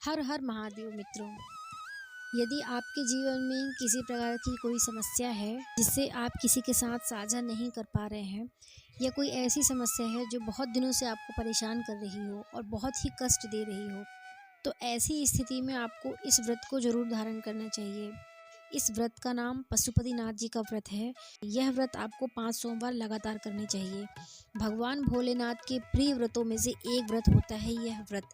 हर हर महादेव मित्रों। यदि आपके जीवन में किसी प्रकार की कोई समस्या है जिससे आप किसी के साथ साझा नहीं कर पा रहे हैं, या कोई ऐसी समस्या है जो बहुत दिनों से आपको परेशान कर रही हो और बहुत ही कष्ट दे रही हो, तो ऐसी स्थिति में आपको इस व्रत को जरूर धारण करना चाहिए। इस व्रत का नाम पशुपतिनाथ जी का व्रत है। यह व्रत आपको 5 सोमवार लगातार करने चाहिए। भगवान भोलेनाथ के प्रिय व्रतों में से एक व्रत होता है यह व्रत।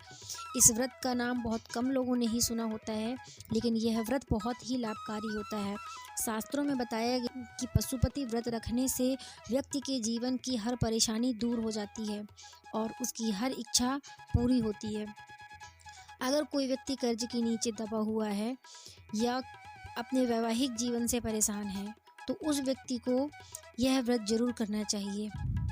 इस व्रत का नाम बहुत कम लोगों ने ही सुना होता है, लेकिन यह व्रत बहुत ही लाभकारी होता है। शास्त्रों में बताया गया कि पशुपति व्रत रखने से व्यक्ति के जीवन की हर परेशानी दूर हो जाती है और उसकी हर इच्छा पूरी होती है। अगर कोई व्यक्ति कर्ज के नीचे दबा हुआ है या अपने वैवाहिक जीवन से परेशान है, तो उस व्यक्ति को यह व्रत जरूर करना चाहिए।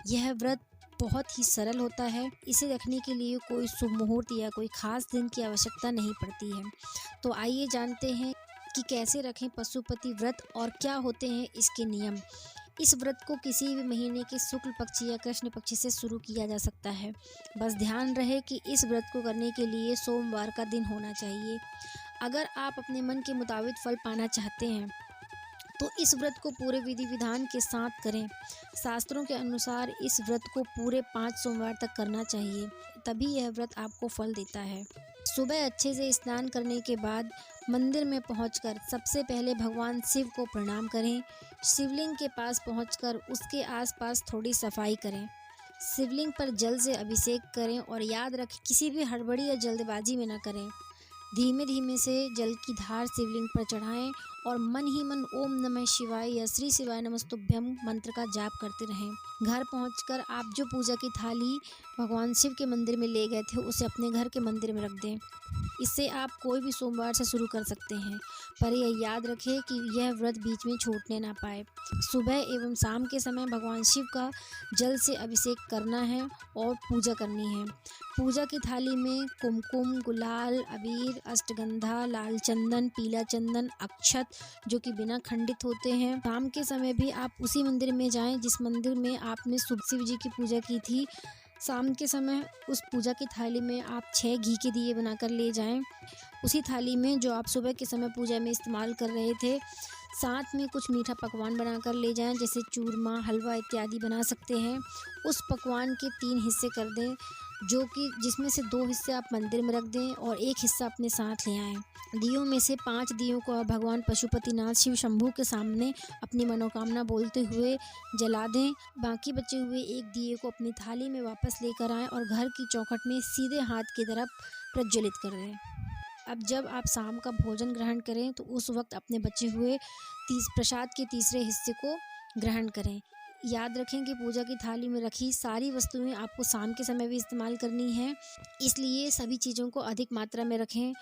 यह व्रत बहुत ही सरल होता है। इसे रखने के लिए कोई शुभ मुहूर्त या कोई खास दिन की आवश्यकता नहीं पड़ती है। तो आइए जानते हैं कि कैसे रखें पशुपति व्रत और क्या होते हैं इसके नियम। इस व्रत को किसी भी महीने के शुक्ल पक्ष या कृष्ण पक्ष से शुरू किया जा सकता है। बस ध्यान रहे कि इस व्रत को करने के लिए सोमवार का दिन होना चाहिए। अगर आप अपने मन के मुताबिक फल पाना चाहते हैं तो इस व्रत को पूरे विधि विधान के साथ करें। शास्त्रों के अनुसार इस व्रत को पूरे 5 सोमवार तक करना चाहिए, तभी यह व्रत आपको फल देता है। सुबह अच्छे से स्नान करने के बाद मंदिर में पहुंचकर सबसे पहले भगवान शिव को प्रणाम करें। शिवलिंग के पास पहुंचकर उसके आसपास थोड़ी सफाई करें। शिवलिंग पर जल से अभिषेक करें और याद रखें किसी भी हड़बड़ी या जल्दबाजी में न करें। धीमे धीमे से जल की धार शिवलिंग पर चढ़ाएं और मन ही मन ओम नमः शिवाय या श्री शिवाय नमस्तुभ्यम मंत्र का जाप करते रहें। घर पहुंचकर आप जो पूजा की थाली भगवान शिव के मंदिर में ले गए थे उसे अपने घर के मंदिर में रख दें। इससे आप कोई भी सोमवार से शुरू कर सकते हैं, पर यह याद रखें कि यह व्रत बीच में छूटने ना पाए। सुबह एवं शाम के समय भगवान शिव का जल से अभिषेक करना है और पूजा करनी है। पूजा की थाली में कुमकुम, गुलाल, अबीर, अष्टगंधा, लाल चंदन, पीला चंदन, अक्षत जो कि बिना खंडित होते हैं। शाम के समय भी आप उसी मंदिर में जाएं जिस मंदिर में आपने शिव जी की पूजा की थी। शाम के समय उस पूजा की थाली में आप 6 घी के दिए बनाकर ले जाएं। उसी थाली में जो आप सुबह के समय पूजा में इस्तेमाल कर रहे थे, साथ में कुछ मीठा पकवान बनाकर ले जाएं, जैसे चूरमा, हलवा इत्यादि बना सकते हैं। उस पकवान के 3 हिस्से कर दें, जो कि जिसमें से 2 हिस्से आप मंदिर में रख दें और 1 हिस्सा अपने साथ ले आएं। दियों में से 5 दियों को आप भगवान पशुपतिनाथ शिव शंभू के सामने अपनी मनोकामना बोलते हुए जला दें। बाकी बचे हुए 1 दिए को अपनी थाली में वापस लेकर आएं और घर की चौखट में सीधे हाथ की तरफ प्रज्वलित कर दें। अब जब आप शाम का भोजन ग्रहण करें तो उस वक्त अपने बचे हुए प्रसाद के तीसरे हिस्से को ग्रहण करें। याद रखें कि पूजा की थाली में रखी सारी वस्तुएं आपको शाम के समय भी इस्तेमाल करनी है, इसलिए सभी चीज़ों को अधिक मात्रा में रखें।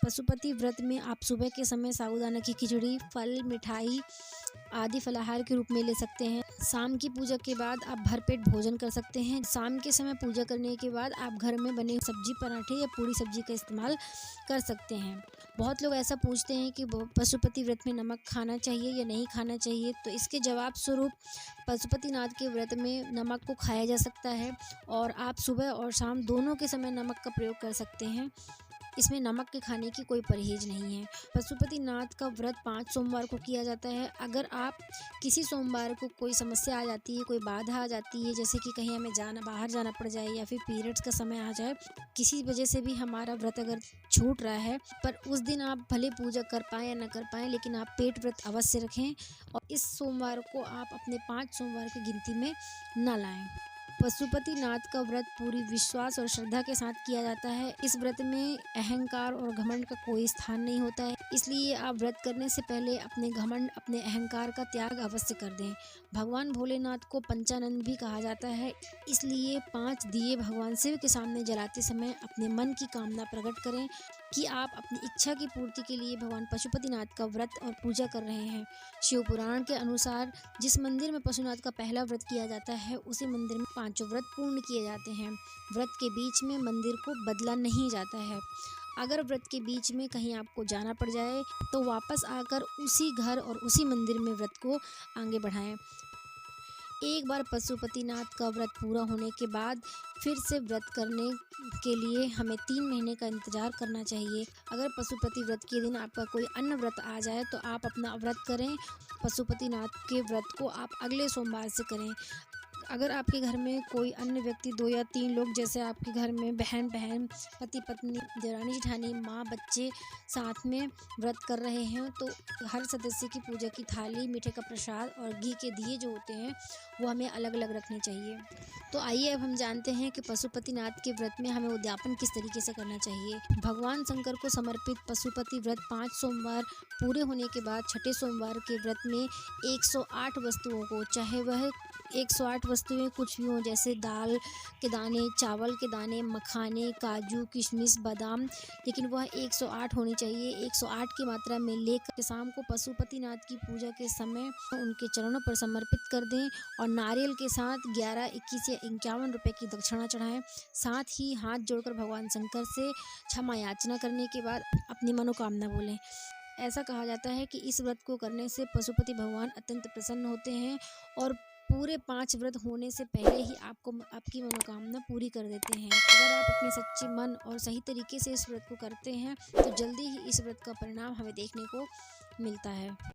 पशुपति व्रत में आप सुबह के समय साबूदाना की खिचड़ी, फल, मिठाई आदि फलाहार के रूप में ले सकते हैं। शाम की पूजा के बाद आप भरपेट भोजन कर सकते हैं। शाम के समय पूजा करने के बाद आप घर में बने सब्जी, पराठे या पूरी सब्जी का इस्तेमाल कर सकते हैं। बहुत लोग ऐसा पूछते हैं कि पशुपति व्रत में नमक खाना चाहिए या नहीं खाना चाहिए, तो इसके जवाब स्वरूप पशुपतिनाथ के व्रत में नमक को खाया जा सकता है और आप सुबह और शाम दोनों के समय नमक का प्रयोग कर सकते हैं। इसमें नमक के खाने की कोई परहेज नहीं है। पशुपतिनाथ का व्रत 5 सोमवार को किया जाता है। अगर आप किसी सोमवार को कोई समस्या आ जाती है, कोई बाधा आ जाती है, जैसे कि कहीं हमें बाहर जाना पड़ जाए या फिर पीरियड्स का समय आ जाए, किसी वजह से भी हमारा व्रत अगर छूट रहा है, पर उस दिन आप भले पूजा कर पाएँ या ना कर पाएँ, लेकिन आप पेट व्रत अवश्य रखें और इस सोमवार को आप अपने 5 सोमवार की गिनती में न लाएं। पशुपतिनाथ का व्रत पूरी विश्वास और श्रद्धा के साथ किया जाता है। इस व्रत में अहंकार और घमंड का कोई स्थान नहीं होता है, इसलिए आप व्रत करने से पहले अपने घमंड, अपने अहंकार का त्याग अवश्य कर दें। भगवान भोलेनाथ को पंचानन भी कहा जाता है, इसलिए 5 दिए भगवान शिव के सामने जलाते समय अपने मन की कामना प्रकट करें कि आप अपनी इच्छा की पूर्ति के लिए भगवान पशुपतिनाथ का व्रत और पूजा कर रहे हैं। शिव पुराण के अनुसार जिस मंदिर में पशुनाथ का पहला व्रत किया जाता है, उसी मंदिर में 5 व्रत पूर्ण किए जाते हैं। व्रत के बीच में मंदिर को बदला नहीं जाता है। अगर व्रत के बीच में कहीं आपको जाना पड़ जाए तो वापस आकर उसी घर और उसी मंदिर में व्रत को आगे बढ़ाएं। एक बार पशुपतिनाथ का व्रत पूरा होने के बाद फिर से व्रत करने के लिए हमें 3 महीने का इंतज़ार करना चाहिए। अगर पशुपति व्रत के दिन आपका कोई अन्य व्रत आ जाए तो आप अपना व्रत करें, पशुपतिनाथ के व्रत को आप अगले सोमवार से करें। अगर आपके घर में कोई अन्य व्यक्ति 2 या 3 लोग, जैसे आपके घर में बहन-बहन, पति-पत्नी, देवरानी-जेठानी, माँ, बच्चे साथ में व्रत कर रहे हैं, तो हर सदस्य की पूजा की थाली, मीठे का प्रसाद और घी के दिए जो होते हैं, वो हमें अलग-अलग रखने चाहिए। तो आइए अब हम जानते हैं कि पशुपतिनाथ के व्रत में हमें उद्यापन किस तरीके से करना चाहिए। भगवान शंकर को समर्पित पशुपति व्रत 5 सोमवार पूरे होने के बाद छठे सोमवार के व्रत में 108 वस्तुओं को, चाहे वह 108 वस्तुएं कुछ भी हों, जैसे दाल के दाने, चावल के दाने, मखाने, काजू, किशमिश, बादाम, लेकिन वह 108 होनी चाहिए। 108 की मात्रा में लेकर शाम को पशुपतिनाथ की पूजा के समय उनके चरणों पर समर्पित कर दें और नारियल के साथ 11, 21 या 51 रुपए की दक्षिणा चढ़ाएं। साथ ही हाथ जोड़कर भगवान शंकर से क्षमा याचना करने के बाद अपनी मनोकामना बोलें। ऐसा कहा जाता है कि इस व्रत को करने से पशुपति भगवान अत्यंत प्रसन्न होते हैं और पूरे 5 व्रत होने से पहले ही आपको आपकी मनोकामना पूरी कर देते हैं। अगर आप अपने सच्चे मन और सही तरीके से इस व्रत को करते हैं तो जल्दी ही इस व्रत का परिणाम हमें देखने को मिलता है।